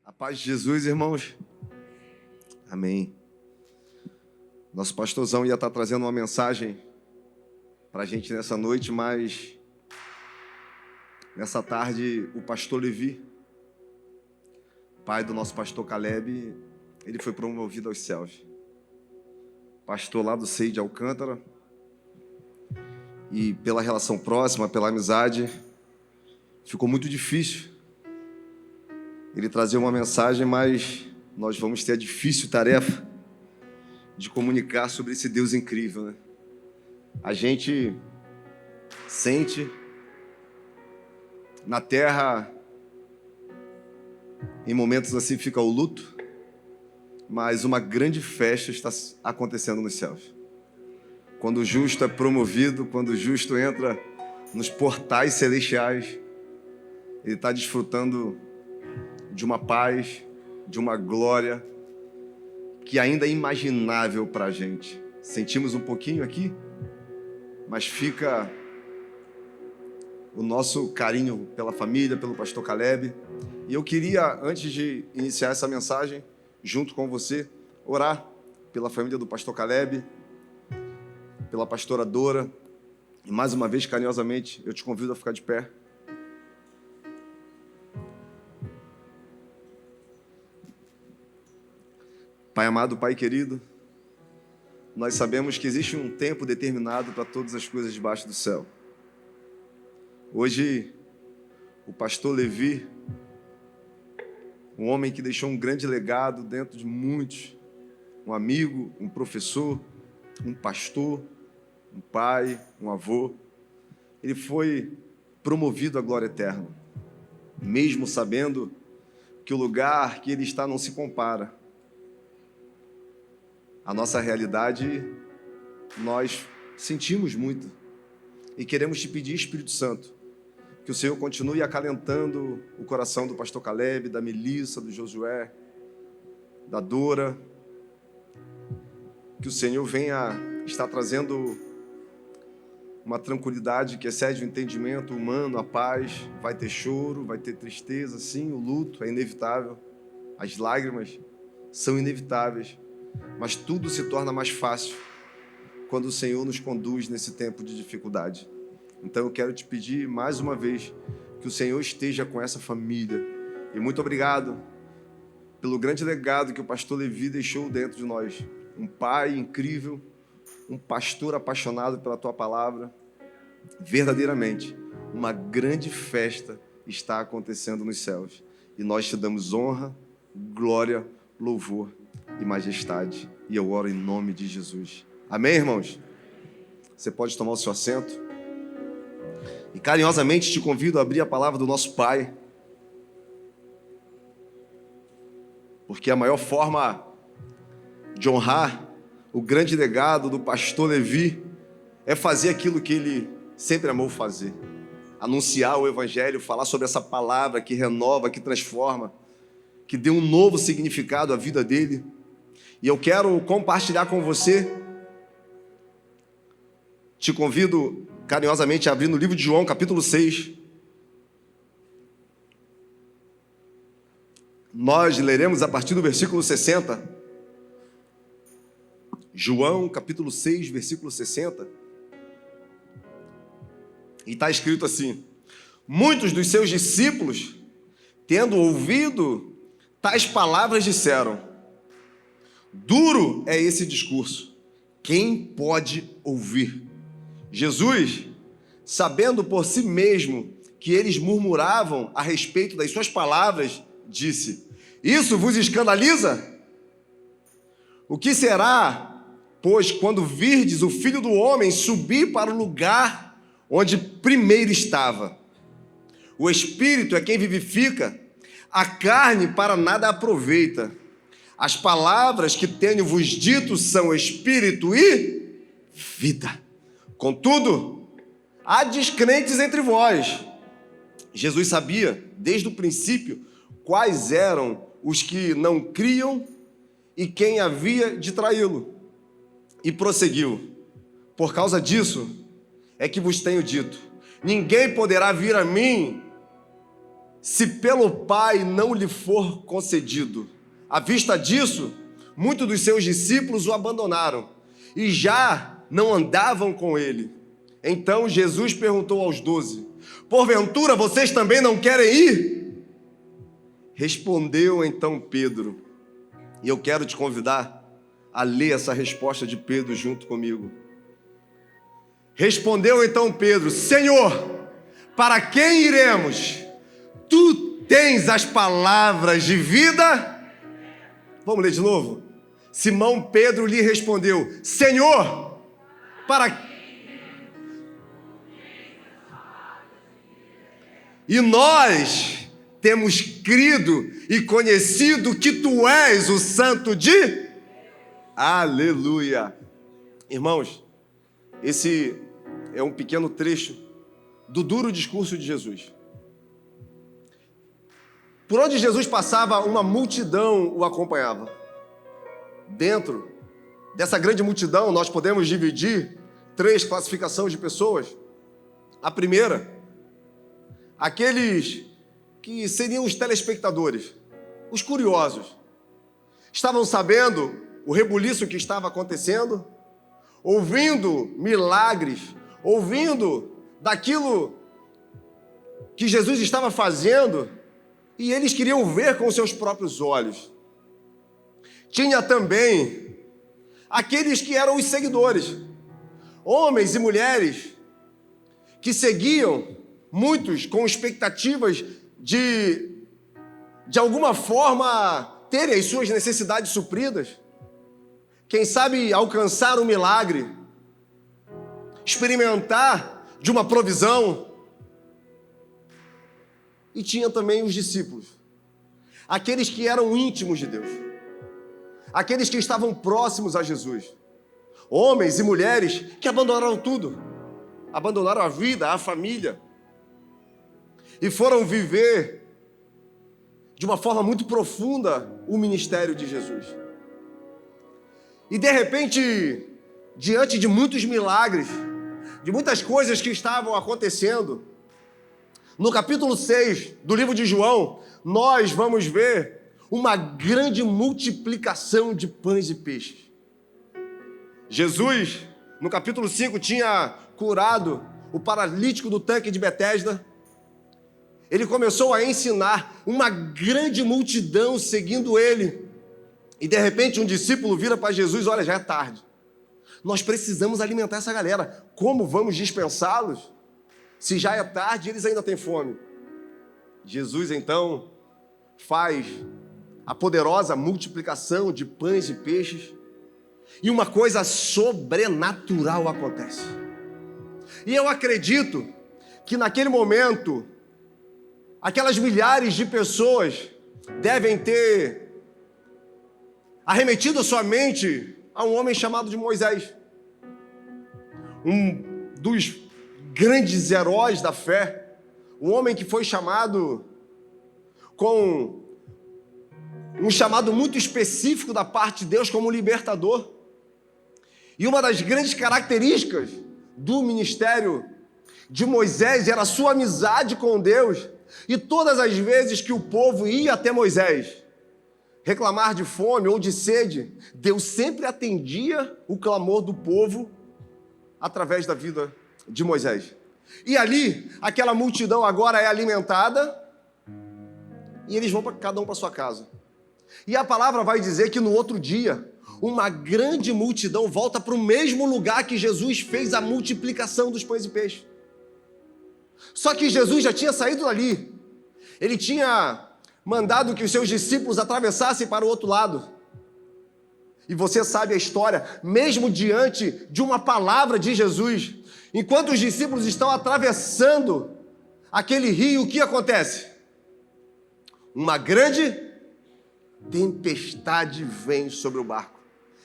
A paz de Jesus, irmãos. Amém. Nosso pastorzão ia estar trazendo uma mensagem para a gente nessa noite, mas nessa tarde o pastor Levi, pai do nosso pastor Caleb, ele foi promovido aos céus. Pastor lá do CEI de Alcântara. E pela relação próxima, pela amizade, ficou muito difícil ele trazer uma mensagem, mas nós vamos ter a difícil tarefa de comunicar sobre esse Deus incrível, né? A gente sente na terra, em momentos assim fica o luto, mas uma grande festa está acontecendo nos céus. Quando o justo é promovido, quando o justo entra nos portais celestiais, ele está desfrutando de uma paz, de uma glória que ainda é imaginável para a gente. Sentimos um pouquinho aqui, mas fica o nosso carinho pela família, pelo pastor Caleb. E eu queria, antes de iniciar essa mensagem, junto com você, orar pela família do pastor Caleb, pela pastora Dora. E mais uma vez, carinhosamente, eu te convido a ficar de pé. Pai amado, Pai querido, nós sabemos que existe um tempo determinado para todas as coisas debaixo do céu. Hoje, o pastor Levi, um homem que deixou um grande legado dentro de muitos, um amigo, um professor, um pastor, um pai, um avô, ele foi promovido à glória eterna, mesmo sabendo que o lugar que ele está não se compara. A nossa realidade, nós sentimos muito e queremos te pedir, Espírito Santo, que o Senhor continue acalentando o coração do pastor Caleb, da Melissa, do Josué, da Dora, que o Senhor venha estar trazendo uma tranquilidade que excede o entendimento humano, a paz. Vai ter choro, vai ter tristeza, sim, o luto é inevitável, as lágrimas são inevitáveis, mas tudo se torna mais fácil quando o Senhor nos conduz nesse tempo de dificuldade. Então eu quero te pedir mais uma vez que o Senhor esteja com essa família. E muito obrigado pelo grande legado que o pastor Levi deixou dentro de nós. Um pai incrível, um pastor apaixonado pela tua palavra. Verdadeiramente, uma grande festa está acontecendo nos céus. E nós te damos honra, glória, louvor e majestade. E eu oro em nome de Jesus. Amém, irmãos? Você pode tomar o seu assento. E carinhosamente te convido a abrir a palavra do nosso Pai. Porque a maior forma de honrar o grande legado do pastor Levi é fazer aquilo que ele sempre amou fazer. Anunciar o Evangelho, falar sobre essa palavra que renova, que transforma, que deu um novo significado à vida dele. E eu quero compartilhar com você. Te convido carinhosamente a abrir no livro de João, capítulo 6. Nós leremos a partir do versículo 60. João, capítulo 6, versículo 60. E está escrito assim: muitos dos seus discípulos, tendo ouvido tais palavras, disseram: duro é esse discurso, quem pode ouvir? Jesus, sabendo por si mesmo que eles murmuravam a respeito das suas palavras, disse: isso vos escandaliza? O que será, pois, quando virdes o Filho do Homem subir para o lugar onde primeiro estava? O Espírito é quem vivifica, a carne para nada aproveita. As palavras que tenho-vos dito são Espírito e vida. Contudo, há descrentes entre vós. Jesus sabia, desde o princípio, quais eram os que não criam e quem havia de traí-lo. E prosseguiu: por causa disso é que vos tenho dito, ninguém poderá vir a mim se pelo Pai não lhe for concedido. À vista disso, muitos dos seus discípulos o abandonaram e já não andavam com ele. Então Jesus perguntou aos 12: porventura vocês também não querem ir? Respondeu então Pedro, e eu quero te convidar a ler essa resposta de Pedro junto comigo. Respondeu então Pedro: Senhor, para quem iremos? Tu tens as palavras de vida. Vamos ler de novo? Simão Pedro lhe respondeu: Senhor, para... E nós temos crido e conhecido que tu és o Santo de... Aleluia! Irmãos, esse é um pequeno trecho do duro discurso de Jesus. Por onde Jesus passava, uma multidão o acompanhava. Dentro dessa grande multidão, nós podemos dividir 3 classificações de pessoas. A primeira, aqueles que seriam os telespectadores, os curiosos. Estavam sabendo o rebuliço que estava acontecendo, ouvindo milagres, ouvindo daquilo que Jesus estava fazendo, e eles queriam ver com seus próprios olhos. Tinha também aqueles que eram os seguidores, homens e mulheres que seguiam, muitos com expectativas de alguma forma terem as suas necessidades supridas, quem sabe alcançar um milagre, experimentar de uma provisão. E tinha também os discípulos, aqueles que eram íntimos de Deus, aqueles que estavam próximos a Jesus, homens e mulheres que abandonaram tudo, abandonaram a vida, a família, e foram viver de uma forma muito profunda o ministério de Jesus. E de repente, diante de muitos milagres, de muitas coisas que estavam acontecendo, no capítulo 6 do livro de João, nós vamos ver uma grande multiplicação de pães e peixes. Jesus, no capítulo 5, tinha curado o paralítico do tanque de Betesda. Ele começou a ensinar, uma grande multidão seguindo ele. E de repente um discípulo vira para Jesus: olha, já é tarde. Nós precisamos alimentar essa galera. Como vamos dispensá-los? Se já é tarde, eles ainda têm fome. Jesus, então, faz a poderosa multiplicação de pães e peixes, e uma coisa sobrenatural acontece. E eu acredito que naquele momento, aquelas milhares de pessoas devem ter arremetido a sua mente a um homem chamado de Moisés, um dos grandes heróis da fé, um homem que foi chamado com um chamado muito específico da parte de Deus como libertador. E uma das grandes características do ministério de Moisés era a sua amizade com Deus. E todas as vezes que o povo ia até Moisés reclamar de fome ou de sede, Deus sempre atendia o clamor do povo através da vida de Moisés. E ali, aquela multidão agora é alimentada e eles vão cada um para sua casa. E a palavra vai dizer que no outro dia, uma grande multidão volta para o mesmo lugar que Jesus fez a multiplicação dos pães e peixes. Só que Jesus já tinha saído dali. Ele tinha mandado que os seus discípulos atravessassem para o outro lado. E você sabe a história, mesmo diante de uma palavra de Jesus, enquanto os discípulos estão atravessando aquele rio, o que acontece? Uma grande tempestade vem sobre o barco.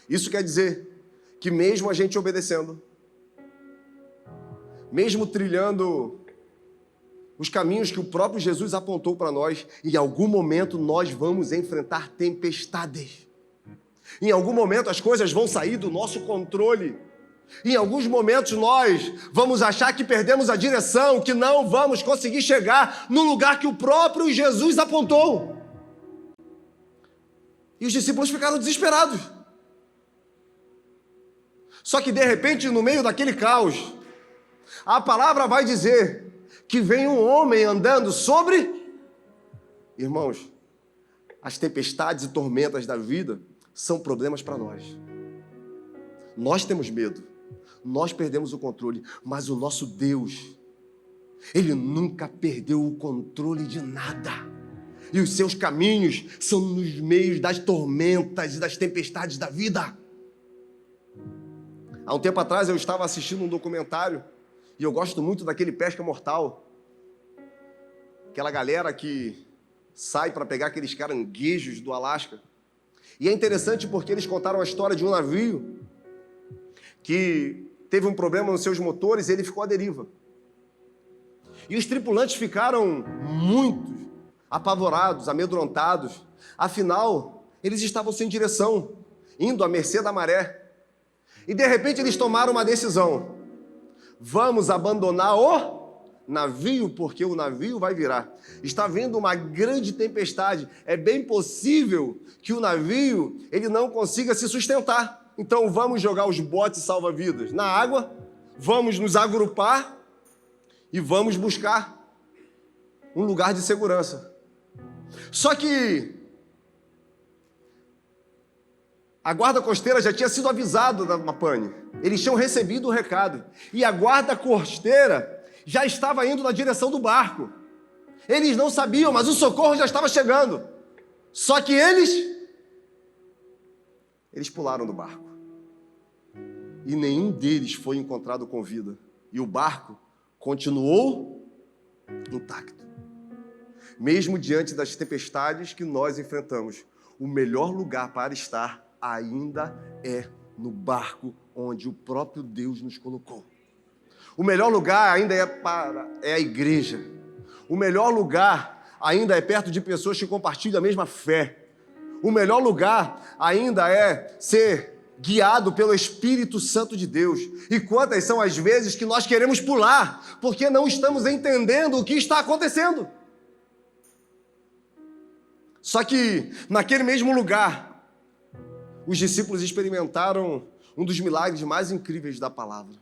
Isso quer dizer que mesmo a gente obedecendo, mesmo trilhando os caminhos que o próprio Jesus apontou para nós, em algum momento nós vamos enfrentar tempestades. Em algum momento as coisas vão sair do nosso controle. Em alguns momentos nós vamos achar que perdemos a direção, que não vamos conseguir chegar no lugar que o próprio Jesus apontou. E os discípulos ficaram desesperados. Só que de repente, no meio daquele caos, a palavra vai dizer que vem um homem andando sobre... Irmãos, as tempestades e tormentas da vida são problemas para nós. Nós temos medo, nós perdemos o controle, mas o nosso Deus, Ele nunca perdeu o controle de nada. E os seus caminhos são nos meios das tormentas e das tempestades da vida. Há um tempo atrás eu estava assistindo um documentário, e eu gosto muito daquele Pesca Mortal. Aquela galera que sai para pegar aqueles caranguejos do Alasca. E é interessante porque eles contaram a história de um navio que teve um problema nos seus motores e ele ficou à deriva. E os tripulantes ficaram muito apavorados, amedrontados. Afinal, eles estavam sem direção, indo à mercê da maré. E de repente eles tomaram uma decisão. Vamos abandonar o navio, porque o navio vai virar. Está vindo uma grande tempestade. É bem possível que o navio ele não consiga se sustentar. Então vamos jogar os botes salva-vidas na água, vamos nos agrupar e vamos buscar um lugar de segurança. Só que a guarda costeira já tinha sido avisada da pane. Eles tinham recebido o recado. E a guarda costeira já estava indo na direção do barco. Eles não sabiam, mas o socorro já estava chegando. Só que eles pularam do barco. E nenhum deles foi encontrado com vida. E o barco continuou intacto. Mesmo diante das tempestades que nós enfrentamos, o melhor lugar para estar ainda é no barco onde o próprio Deus nos colocou. O melhor lugar ainda é a igreja. O melhor lugar ainda é perto de pessoas que compartilham a mesma fé. O melhor lugar ainda é ser guiado pelo Espírito Santo de Deus. E quantas são as vezes que nós queremos pular, porque não estamos entendendo o que está acontecendo. Só que, naquele mesmo lugar, os discípulos experimentaram um dos milagres mais incríveis da palavra.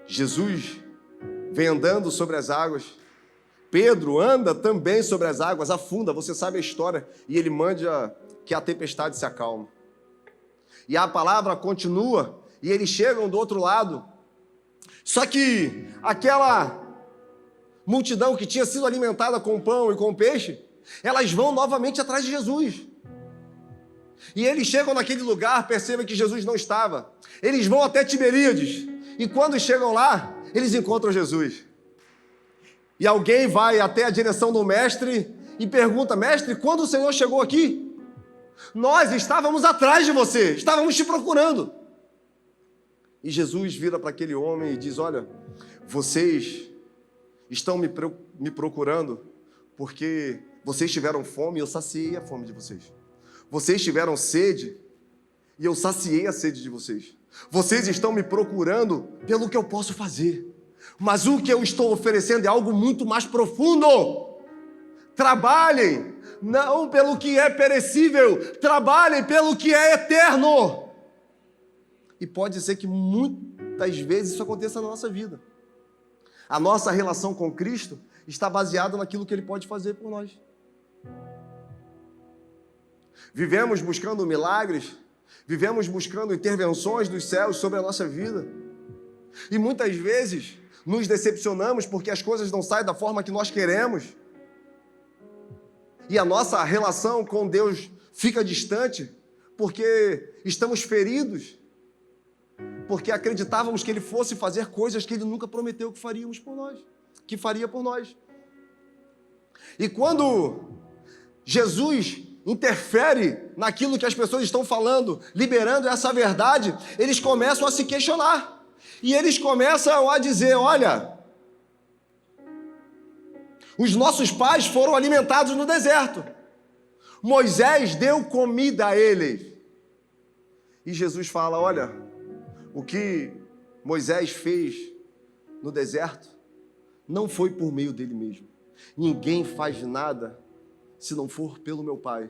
Jesus vem andando sobre as águas. Pedro anda também sobre as águas, afunda, você sabe a história, e ele manda que a tempestade se acalme. E a palavra continua, e eles chegam do outro lado. Só que aquela multidão que tinha sido alimentada com pão e com peixe, elas vão novamente atrás de Jesus. E eles chegam naquele lugar, percebem que Jesus não estava. Eles vão até Tiberíades, e quando chegam lá, eles encontram Jesus. E alguém vai até a direção do mestre e pergunta: mestre, quando o Senhor chegou aqui? Nós estávamos atrás de você, estávamos te procurando. E Jesus vira para aquele homem e diz: olha, vocês estão me procurando porque vocês tiveram fome e eu saciei a fome de vocês. Vocês tiveram sede e eu saciei a sede de vocês. Vocês estão me procurando pelo que eu posso fazer. Mas o que eu estou oferecendo é algo muito mais profundo. Trabalhem, não pelo que é perecível, trabalhem pelo que é eterno. E pode ser que muitas vezes isso aconteça na nossa vida. A nossa relação com Cristo está baseada naquilo que Ele pode fazer por nós. Vivemos buscando milagres, vivemos buscando intervenções dos céus sobre a nossa vida. E muitas vezes nos decepcionamos porque as coisas não saem da forma que nós queremos. E a nossa relação com Deus fica distante porque estamos feridos, porque acreditávamos que Ele fosse fazer coisas que Ele nunca prometeu que faríamos por nós, que faria por nós. E quando Jesus interfere naquilo que as pessoas estão falando, liberando essa verdade, eles começam a se questionar. E eles começam a dizer: olha, os nossos pais foram alimentados no deserto. Moisés deu comida a eles. E Jesus fala: olha, O que Moisés fez no deserto não foi por meio dele mesmo. Ninguém faz nada se não for pelo meu Pai.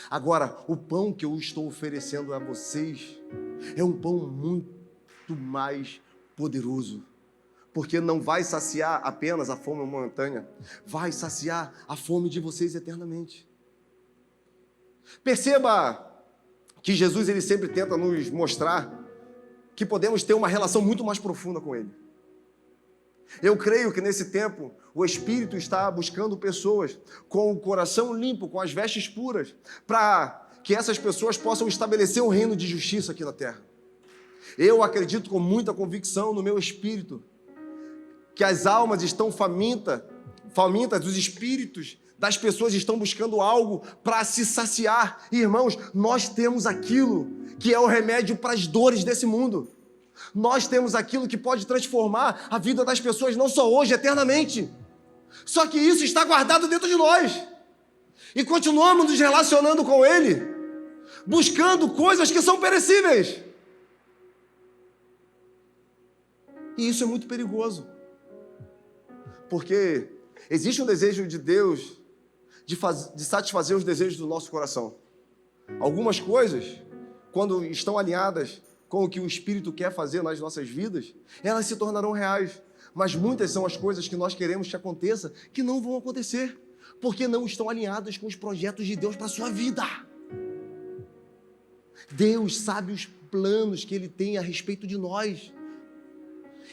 Agora, o pão que eu estou oferecendo a vocês é um pão muito mais poderoso, porque não vai saciar apenas a fome momentânea, vai saciar a fome de vocês eternamente. Perceba que Jesus ele sempre tenta nos mostrar que podemos ter uma relação muito mais profunda com Ele. Eu creio que nesse tempo o Espírito está buscando pessoas com o coração limpo, com as vestes puras, para que essas pessoas possam estabelecer um reino de justiça aqui na terra. Eu acredito com muita convicção no meu espírito que as almas estão famintas, os espíritos das pessoas estão buscando algo para se saciar. E, irmãos, nós temos aquilo que é o remédio para as dores desse mundo. Nós temos aquilo que pode transformar a vida das pessoas, não só hoje, eternamente. Só que isso está guardado dentro de nós. E continuamos nos relacionando com Ele, buscando coisas que são perecíveis. E isso é muito perigoso. Porque existe um desejo de Deus de satisfazer os desejos do nosso coração. Algumas coisas, quando estão alinhadas com o que o Espírito quer fazer nas nossas vidas, elas se tornarão reais. Mas muitas são as coisas que nós queremos que aconteça, que não vão acontecer, porque não estão alinhadas com os projetos de Deus para a sua vida. Deus sabe os planos que Ele tem a respeito de nós.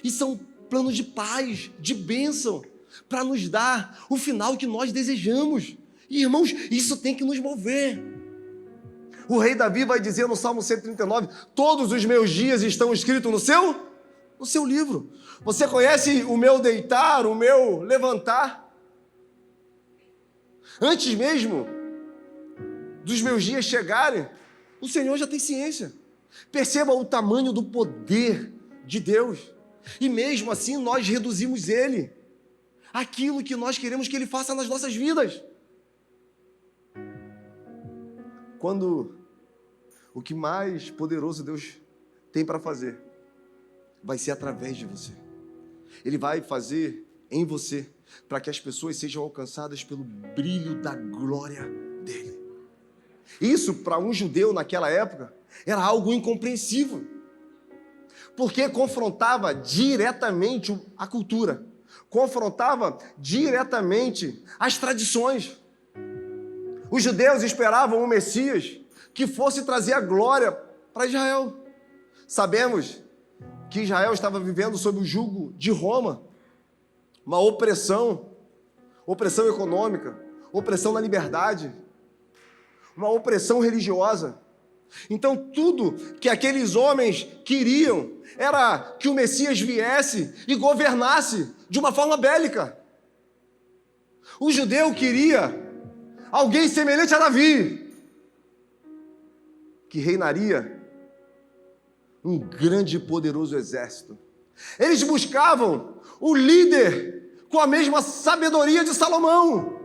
E são planos de paz, de bênção, para nos dar o final que nós desejamos. E, irmãos, isso tem que nos mover. O rei Davi vai dizer no Salmo 139, todos os meus dias estão escritos no seu livro. Você conhece o meu deitar, o meu levantar? Antes mesmo dos meus dias chegarem, o Senhor já tem ciência. Perceba o tamanho do poder de Deus. E mesmo assim nós reduzimos Ele àquilo que nós queremos que Ele faça nas nossas vidas. Quando o que mais poderoso Deus tem para fazer vai ser através de você. Ele vai fazer em você para que as pessoas sejam alcançadas pelo brilho da glória dele. Isso, para um judeu naquela época, era algo incompreensível, porque confrontava diretamente a cultura, confrontava diretamente as tradições. Os judeus esperavam um Messias que fosse trazer a glória para Israel. Sabemos que Israel estava vivendo sob o jugo de Roma, uma opressão econômica, opressão na liberdade, uma opressão religiosa. Então tudo que aqueles homens queriam era que o Messias viesse e governasse de uma forma bélica. O judeu queria alguém semelhante a Davi, que reinaria um grande e poderoso exército. Eles buscavam o líder com a mesma sabedoria de Salomão,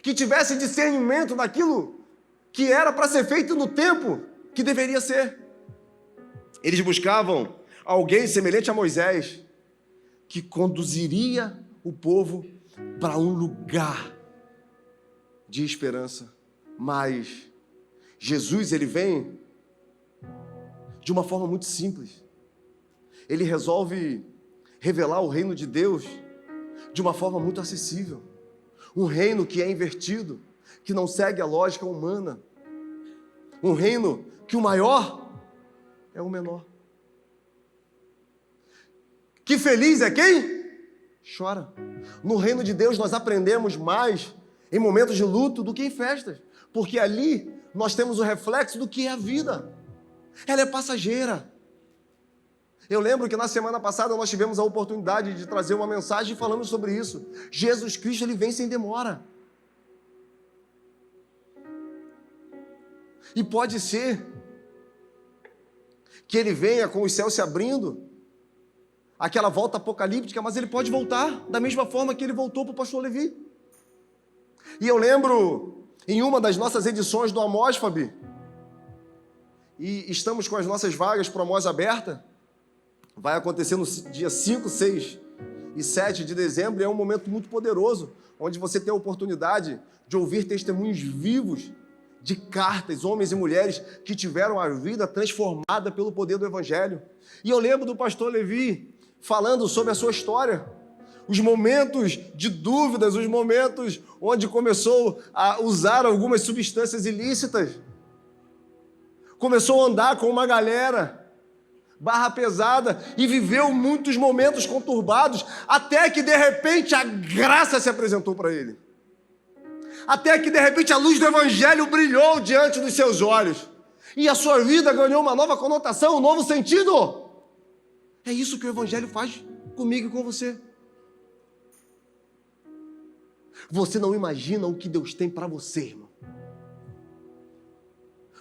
que tivesse discernimento daquilo que era para ser feito no tempo que deveria ser. Eles buscavam alguém semelhante a Moisés, que conduziria o povo para um lugar de esperança. Mas Jesus, ele vem de uma forma muito simples. Ele resolve revelar o reino de Deus de uma forma muito acessível. Um reino que é invertido, que não segue a lógica humana. Um reino que o maior é o menor. Que feliz é quem chora. No reino de Deus nós aprendemos mais em momentos de luto do que em festas, porque ali nós temos o reflexo do que é a vida. Ela é passageira. Eu lembro que na semana passada nós tivemos a oportunidade de trazer uma mensagem falando sobre isso. Jesus Cristo, ele vem sem demora. E pode ser que ele venha com os céus se abrindo, aquela volta apocalíptica, mas ele pode voltar da mesma forma que ele voltou para o pastor Levi. E eu lembro, em uma das nossas edições do Amosfab, e estamos com as nossas vagas Promós abertas. Vai acontecer no dia 5, 6 e 7 de dezembro, e é um momento muito poderoso, onde você tem a oportunidade de ouvir testemunhos vivos de cartas, homens e mulheres que tiveram a vida transformada pelo poder do Evangelho. E eu lembro do pastor Levi falando sobre a sua história, os momentos de dúvidas, os momentos onde começou a usar algumas substâncias ilícitas, começou a andar com uma galera barra pesada e viveu muitos momentos conturbados, até que de repente a graça se apresentou para ele. Até que de repente a luz do Evangelho brilhou diante dos seus olhos e a sua vida ganhou uma nova conotação, um novo sentido. É isso que o Evangelho faz comigo e com você. Você não imagina o que Deus tem para você, irmão.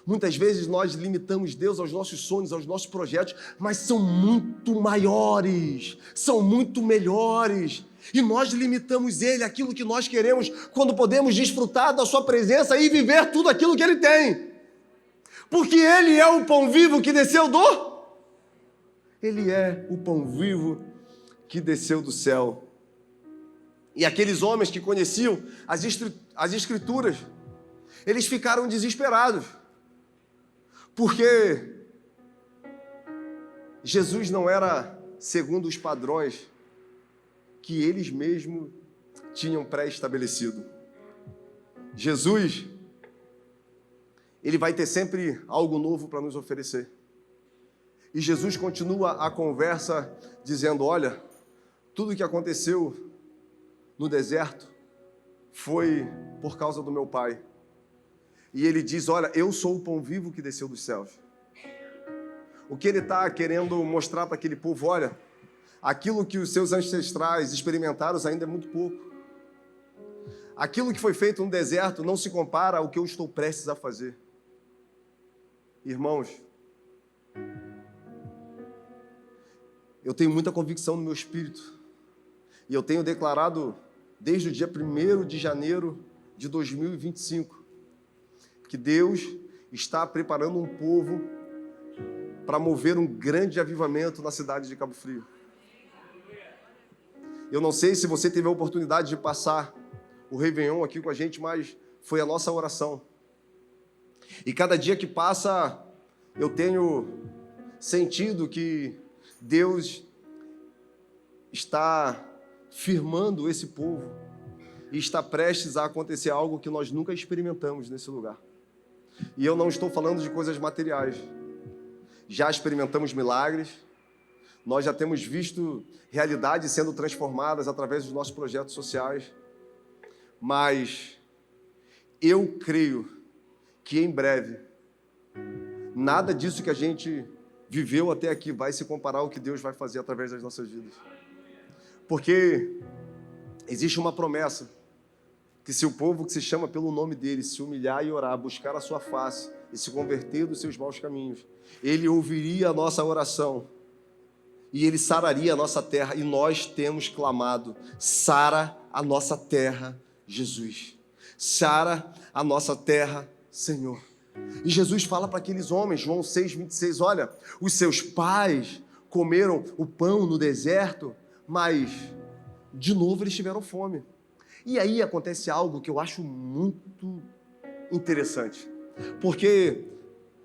Muitas vezes nós limitamos Deus aos nossos sonhos, aos nossos projetos, mas são muito maiores, são muito melhores. E nós limitamos Ele, aquilo que nós queremos, quando podemos desfrutar da Sua presença e viver tudo aquilo que Ele tem. Porque Ele é o pão vivo que desceu do... Ele é o pão vivo que desceu do céu. E aqueles homens que conheciam as Escrituras, eles ficaram desesperados. Porque Jesus não era segundo os padrões que eles mesmos tinham pré-estabelecido. Jesus, ele vai ter sempre algo novo para nos oferecer. E Jesus continua a conversa dizendo, olha, tudo o que aconteceu no deserto foi por causa do meu Pai. E ele diz, olha, eu sou o pão vivo que desceu dos céus. O que ele está querendo mostrar para aquele povo, olha, aquilo que os seus ancestrais experimentaram ainda é muito pouco. Aquilo que foi feito no deserto não se compara ao que eu estou prestes a fazer. Irmãos, eu tenho muita convicção no meu espírito. E eu tenho declarado desde o dia 1º de janeiro de 2025 que Deus está preparando um povo para mover um grande avivamento na cidade de Cabo Frio. Eu não sei se você teve a oportunidade de passar o Réveillon aqui com a gente, mas foi a nossa oração. E cada dia que passa, eu tenho sentido que Deus está firmando esse povo e está prestes a acontecer algo que nós nunca experimentamos nesse lugar. E eu não estou falando de coisas materiais. Já experimentamos milagres, nós já temos visto realidades sendo transformadas através dos nossos projetos sociais, mas eu creio que em breve, nada disso que a gente viveu até aqui vai se comparar ao que Deus vai fazer através das nossas vidas. Porque existe uma promessa, que se o povo que se chama pelo nome dele se humilhar e orar, buscar a sua face e se converter dos seus maus caminhos, ele ouviria a nossa oração e ele sararia a nossa terra. E nós temos clamado, sara a nossa terra, Jesus. Sara a nossa terra, Senhor. E Jesus fala para aqueles homens, João 6,26, olha, os seus pais comeram o pão no deserto, mas de novo eles tiveram fome. E aí acontece algo que eu acho muito interessante, porque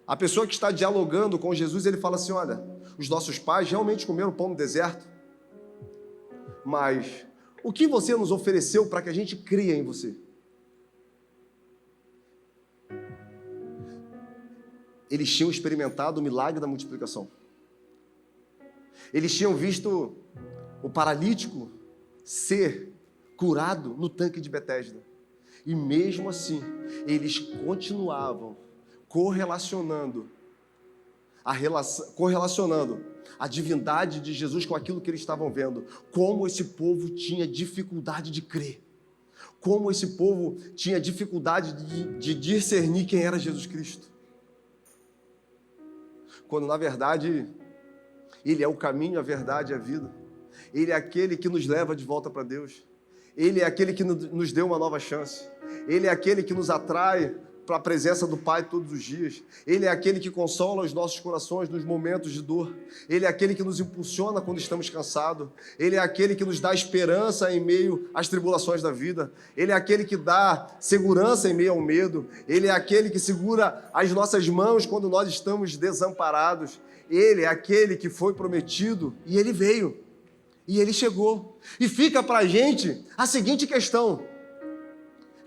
a pessoa que está dialogando com Jesus, ele fala assim, olha, os nossos pais realmente comeram pão no deserto, mas o que você nos ofereceu para que a gente crie em você? Eles tinham experimentado o milagre da multiplicação. Eles tinham visto o paralítico ser curado no tanque de Betesda. E mesmo assim, eles continuavam correlacionando a divindade de Jesus com aquilo que eles estavam vendo. Como esse povo tinha dificuldade de crer. Como esse povo tinha dificuldade de discernir quem era Jesus Cristo. Quando, na verdade, Ele é o caminho, a verdade e a vida. Ele é aquele que nos leva de volta para Deus. Ele é aquele que nos deu uma nova chance. Ele é aquele que nos atrai para a presença do Pai todos os dias. Ele é aquele que consola os nossos corações nos momentos de dor. Ele é aquele que nos impulsiona quando estamos cansados. Ele é aquele que nos dá esperança em meio às tribulações da vida. Ele é aquele que dá segurança em meio ao medo. Ele é aquele que segura as nossas mãos quando nós estamos desamparados. Ele é aquele que foi prometido e ele veio. E ele chegou. E fica para a gente a seguinte questão: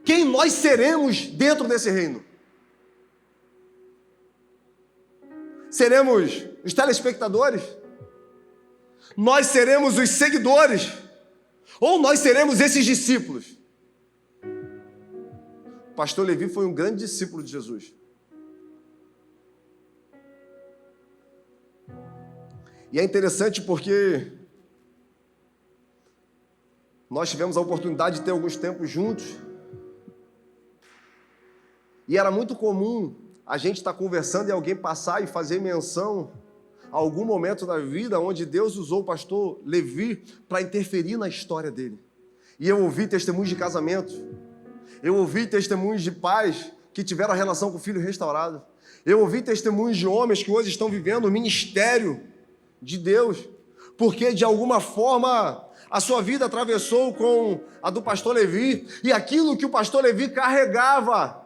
quem nós seremos dentro desse reino? Seremos os telespectadores? Nós seremos os seguidores? Ou nós seremos esses discípulos? O pastor Levi foi um grande discípulo de Jesus. E é interessante porque nós tivemos a oportunidade de ter alguns tempos juntos. E era muito comum a gente estar conversando e alguém passar e fazer menção a algum momento da vida onde Deus usou o pastor Levi para interferir na história dele. E eu ouvi testemunhos de casamento. Eu ouvi testemunhos de pais que tiveram a relação com o filho restaurado. Eu ouvi testemunhos de homens que hoje estão vivendo o ministério de Deus, porque de alguma forma a sua vida atravessou com a do pastor Levi, e aquilo que o pastor Levi carregava,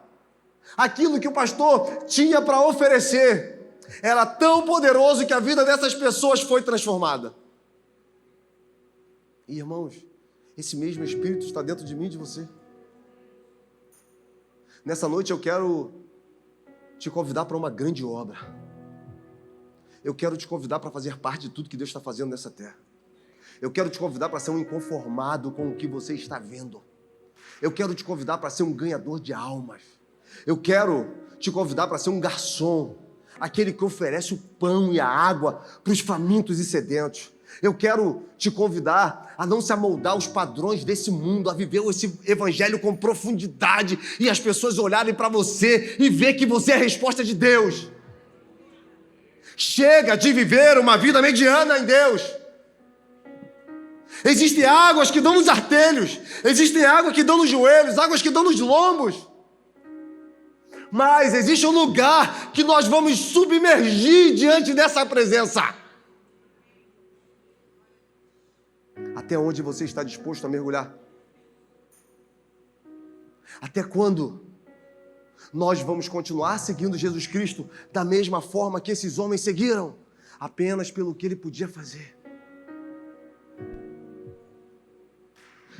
aquilo que o pastor tinha para oferecer, era tão poderoso que a vida dessas pessoas foi transformada. E irmãos, esse mesmo Espírito está dentro de mim e de você. Nessa noite eu quero te convidar para uma grande obra. Eu quero te convidar para fazer parte de tudo que Deus está fazendo nessa terra. Eu quero te convidar para ser um inconformado com o que você está vendo. Eu quero te convidar para ser um ganhador de almas. Eu quero te convidar para ser um garçom, aquele que oferece o pão e a água para os famintos e sedentos. Eu quero te convidar a não se amoldar aos padrões desse mundo, a viver esse evangelho com profundidade e as pessoas olharem para você e ver que você é a resposta de Deus. Chega de viver uma vida mediana em Deus. Existem águas que dão nos artelhos, existem águas que dão nos joelhos, águas que dão nos lombos. Mas existe um lugar que nós vamos submergir diante dessa presença. Até onde você está disposto a mergulhar? Até quando nós vamos continuar seguindo Jesus Cristo da mesma forma que esses homens seguiram, apenas pelo que ele podia fazer?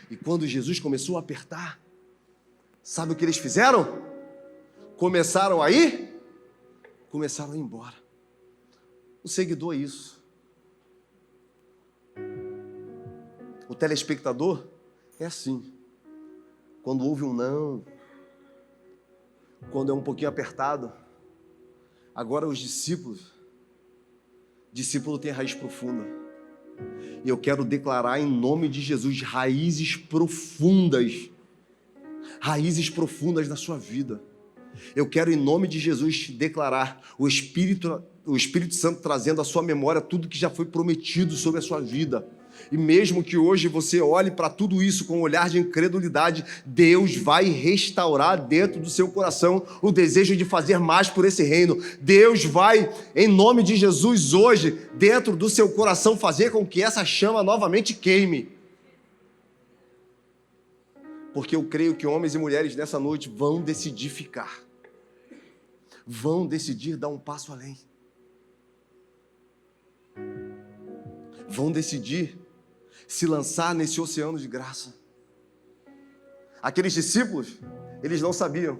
E quando Jesus começou a apertar, sabe o que eles fizeram? Começaram a ir embora. O seguidor é isso. O telespectador é assim. Quando houve um não, quando é um pouquinho apertado. Agora os discípulo tem raiz profunda. E eu quero declarar em nome de Jesus raízes profundas na sua vida. Eu quero em nome de Jesus declarar o Espírito Santo trazendo à sua memória tudo que já foi prometido sobre a sua vida. E mesmo que hoje você olhe para tudo isso com um olhar de incredulidade, Deus vai restaurar dentro do seu coração o desejo de fazer mais por esse reino. Deus vai, em nome de Jesus, hoje, dentro do seu coração, fazer com que essa chama novamente queime. Porque eu creio que homens e mulheres nessa noite vão decidir ficar. Vão decidir dar um passo além. Vão decidir se lançar nesse oceano de graça. Aqueles discípulos, eles não sabiam,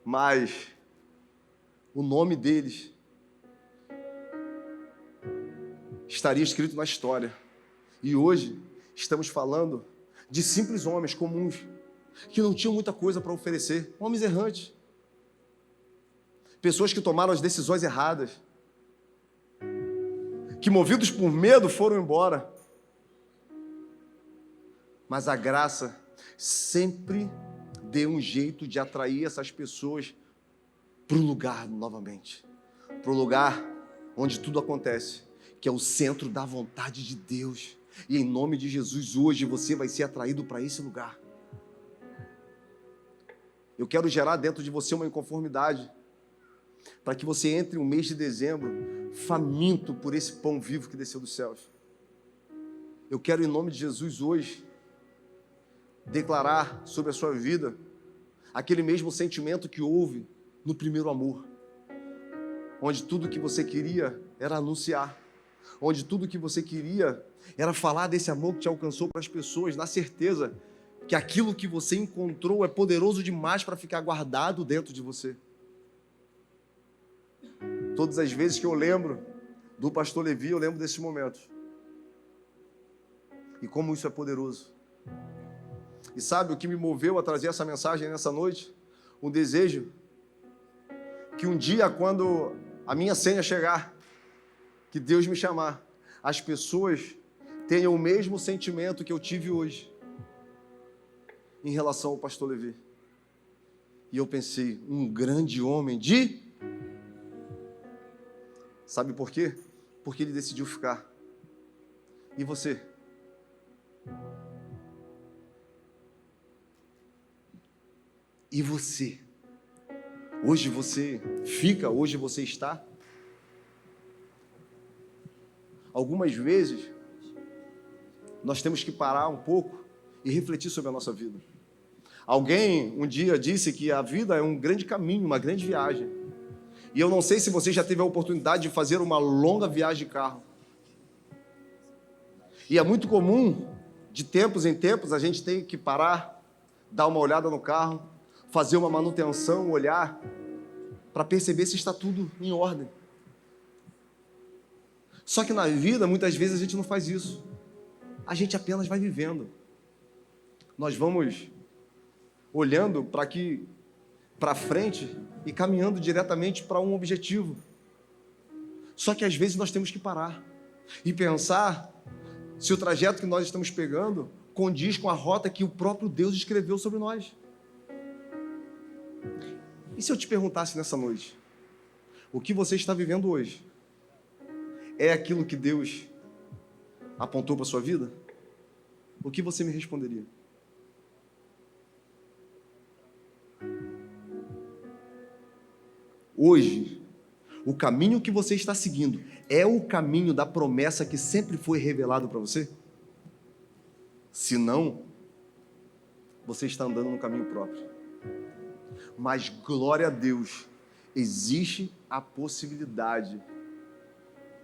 mas o nome deles estaria escrito na história. E hoje estamos falando de simples homens comuns, que não tinham muita coisa para oferecer, homens errantes, pessoas que tomaram as decisões erradas, que movidos por medo foram embora. Mas a graça sempre deu um jeito de atrair essas pessoas para o lugar novamente, para o lugar onde tudo acontece, que é o centro da vontade de Deus. E em nome de Jesus, hoje você vai ser atraído para esse lugar. Eu quero gerar dentro de você uma inconformidade, para que você entre o mês de dezembro faminto por esse pão vivo que desceu dos céus. Eu quero, em nome de Jesus, hoje, declarar sobre a sua vida aquele mesmo sentimento que houve no primeiro amor, onde tudo que você queria era anunciar, onde tudo que você queria era falar desse amor que te alcançou para as pessoas, na certeza que aquilo que você encontrou é poderoso demais para ficar guardado dentro de você. Todas as vezes que eu lembro do pastor Levi, eu lembro desses momentos. E como isso é poderoso. E sabe o que me moveu a trazer essa mensagem nessa noite? Um desejo que um dia, quando a minha senha chegar, que Deus me chamar, as pessoas tenham o mesmo sentimento que eu tive hoje em relação ao pastor Levi. E eu pensei, um grande homem de... Sabe por quê? Porque ele decidiu ficar. E você? E você? Hoje você fica, hoje você está? Algumas vezes, nós temos que parar um pouco e refletir sobre a nossa vida. Alguém um dia disse que a vida é um grande caminho, uma grande viagem. E eu não sei se você já teve a oportunidade de fazer uma longa viagem de carro. E é muito comum, de tempos em tempos, a gente tem que parar, dar uma olhada no carro, fazer uma manutenção, olhar, para perceber se está tudo em ordem. Só que na vida, muitas vezes, a gente não faz isso. A gente apenas vai vivendo. Nós vamos olhando para frente e caminhando diretamente para um objetivo. Só que às vezes nós temos que parar e pensar se o trajeto que nós estamos pegando condiz com a rota que o próprio Deus escreveu sobre nós. E se eu te perguntasse nessa noite, o que você está vivendo hoje é aquilo que Deus apontou para a sua vida? O que você me responderia? Hoje, o caminho que você está seguindo é o caminho da promessa que sempre foi revelado para você? Se não, você está andando no caminho próprio. Mas, glória a Deus, existe a possibilidade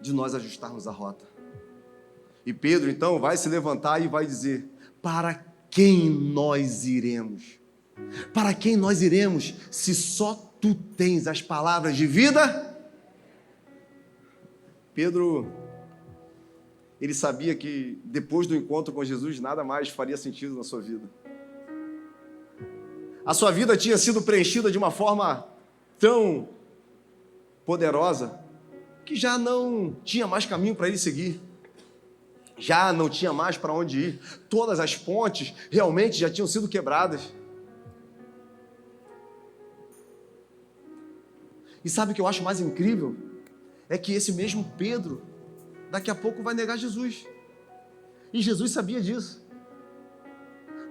de nós ajustarmos a rota. E Pedro, então, vai se levantar e vai dizer, para quem nós iremos? Para quem nós iremos, se só tu tens as palavras de vida? Pedro, ele sabia que depois do encontro com Jesus, nada mais faria sentido na sua vida. A sua vida tinha sido preenchida de uma forma tão poderosa que já não tinha mais caminho para ele seguir. Já não tinha mais para onde ir. Todas as pontes realmente já tinham sido quebradas. E sabe o que eu acho mais incrível? É que esse mesmo Pedro, daqui a pouco vai negar Jesus. E Jesus sabia disso.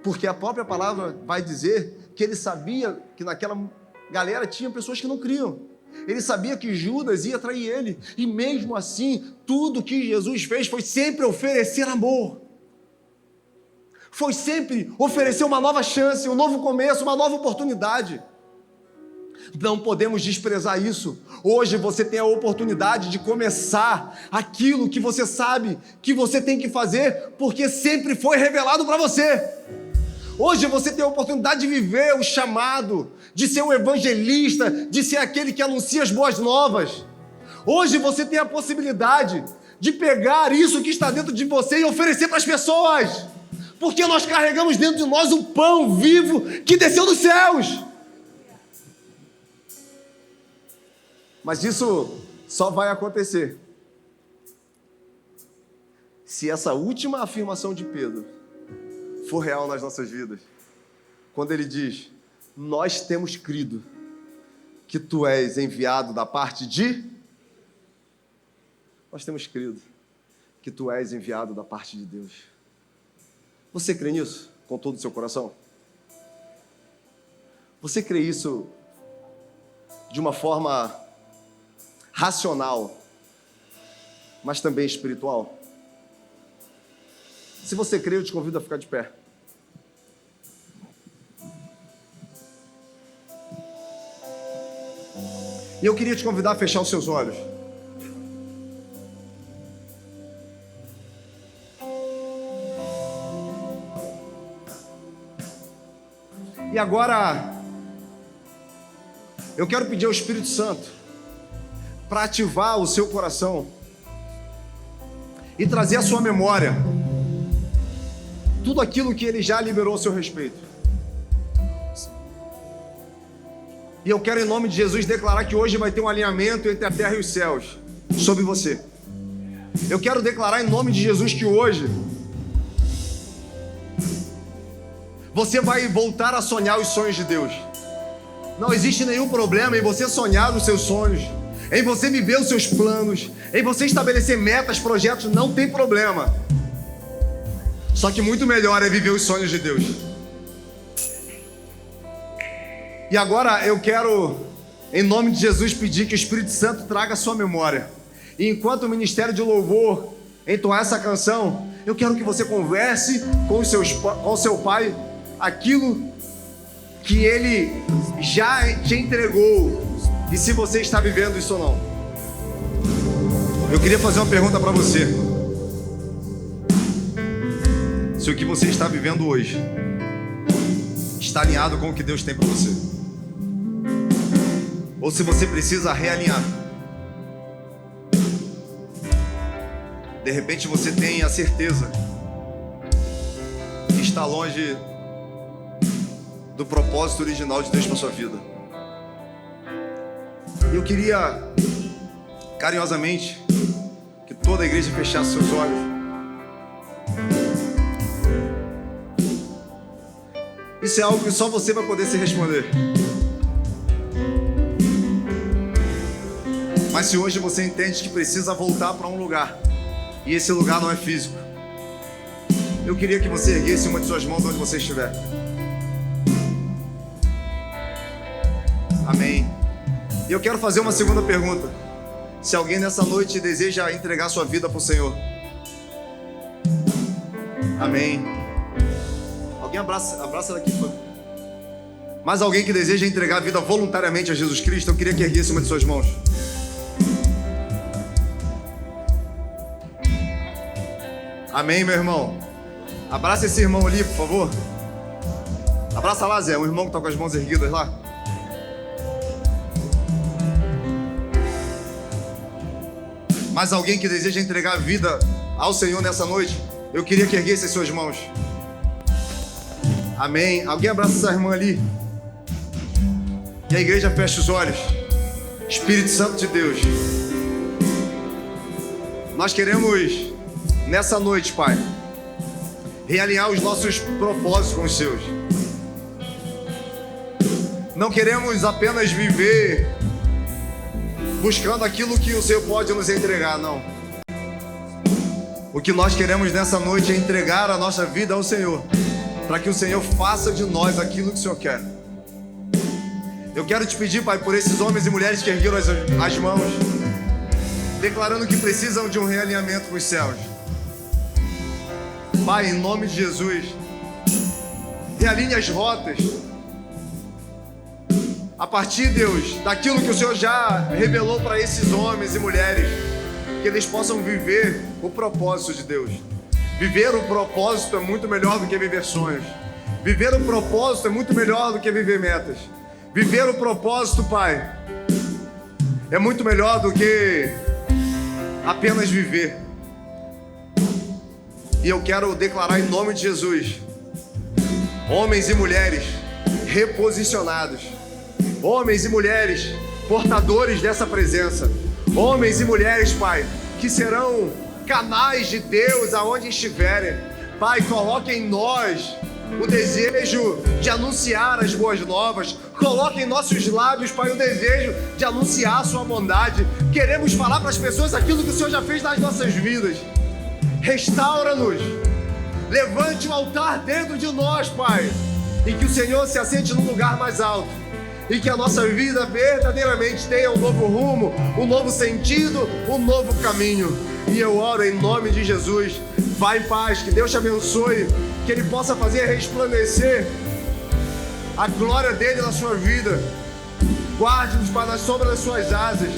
Porque a própria palavra vai dizer que ele sabia que naquela galera tinha pessoas que não criam. Ele sabia que Judas ia trair ele. E mesmo assim, tudo que Jesus fez foi sempre oferecer amor. Foi sempre oferecer uma nova chance, um novo começo, uma nova oportunidade. Não podemos desprezar isso. Hoje você tem a oportunidade de começar aquilo que você sabe que você tem que fazer, porque sempre foi revelado para você. Hoje você tem a oportunidade de viver o chamado, de ser um evangelista, de ser aquele que anuncia as boas novas. Hoje você tem a possibilidade de pegar isso que está dentro de você e oferecer para as pessoas, porque nós carregamos dentro de nós um pão vivo que desceu dos céus. Mas isso só vai acontecer se essa última afirmação de Pedro for real nas nossas vidas. Quando ele diz, nós temos crido que tu és enviado da parte de... Nós temos crido que tu és enviado da parte de Deus. Você crê nisso com todo o seu coração? Você crê isso de uma forma racional, mas também espiritual? Se você crê, eu te convido a ficar de pé. E eu queria te convidar a fechar os seus olhos. E agora, eu quero pedir ao Espírito Santo para ativar o seu coração e trazer à sua memória tudo aquilo que Ele já liberou a seu respeito. E eu quero, em nome de Jesus, declarar que hoje vai ter um alinhamento entre a terra e os céus sobre você. Eu quero declarar, em nome de Jesus, que hoje você vai voltar a sonhar os sonhos de Deus. Não existe nenhum problema em você sonhar os seus sonhos, em você viver os seus planos, em você estabelecer metas, projetos, não tem problema. Só que muito melhor é viver os sonhos de Deus. E agora eu quero, em nome de Jesus, pedir que o Espírito Santo traga a sua memória. E enquanto o Ministério de Louvor entoar essa canção, eu quero que você converse com o seu pai aquilo que ele já te entregou, e se você está vivendo isso ou não. Eu queria fazer uma pergunta para você: se o que você está vivendo hoje está alinhado com o que Deus tem para você, ou se você precisa realinhar. De repente você tem a certeza que está longe do propósito original de Deus para sua vida. Eu queria carinhosamente que toda a igreja fechasse seus olhos. Isso é algo que só você vai poder se responder. Mas se hoje você entende que precisa voltar para um lugar, e esse lugar não é físico, eu queria que você erguesse uma de suas mãos onde você estiver. Amém. E eu quero fazer uma segunda pergunta. Se alguém nessa noite deseja entregar sua vida para o Senhor. Amém. Alguém abraça daqui, por favor. Mas alguém que deseja entregar a vida voluntariamente a Jesus Cristo, eu queria que erguesse uma de suas mãos. Amém, meu irmão. Abraça esse irmão ali, por favor. Abraça lá, Zé, um irmão que está com as mãos erguidas lá. Mas alguém que deseja entregar a vida ao Senhor nessa noite, eu queria que erguesse as suas mãos. Amém. Alguém abraça essa irmã ali. E a igreja fecha os olhos. Espírito Santo de Deus, nós queremos nessa noite, Pai, realinhar os nossos propósitos com os seus. Não queremos apenas viver buscando aquilo que o Senhor pode nos entregar, não. O que nós queremos nessa noite é entregar a nossa vida ao Senhor, para que o Senhor faça de nós aquilo que o Senhor quer. Eu quero te pedir, Pai, por esses homens e mulheres que ergueram as mãos, declarando que precisam de um realinhamento com os céus. Pai, em nome de Jesus, realinhe as rotas. A partir, Deus, daquilo que o Senhor já revelou para esses homens e mulheres, que eles possam viver o propósito de Deus. Viver o propósito é muito melhor do que viver sonhos. Viver o propósito é muito melhor do que viver metas. Viver o propósito, Pai, é muito melhor do que apenas viver. E eu quero declarar em nome de Jesus, homens e mulheres reposicionados, homens e mulheres portadores dessa presença, homens e mulheres, Pai, que serão canais de Deus aonde estiverem. Pai, coloque em nós o desejo de anunciar as boas novas. Coloque em nossos lábios, Pai, o desejo de anunciar a sua bondade. Queremos falar para as pessoas aquilo que o Senhor já fez nas nossas vidas. Restaura-nos. Levante um altar dentro de nós, Pai. e que o Senhor se assente num lugar mais alto, e que a nossa vida verdadeiramente tenha um novo rumo, um novo sentido, um novo caminho. E eu oro em nome de Jesus. Vá em paz, que Deus te abençoe, que Ele possa fazer resplandecer a glória dEle na sua vida. Guarde-nos para a sombra das suas asas.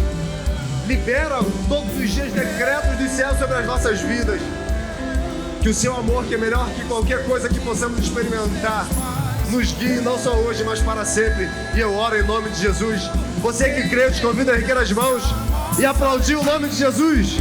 Libera todos os dias decretos do céu sobre as nossas vidas. Que o seu amor, que é melhor que qualquer coisa que possamos experimentar, nos guie não só hoje, mas para sempre. E eu oro em nome de Jesus. Você que crê, eu te convido a erguer as mãos e aplaudir o nome de Jesus.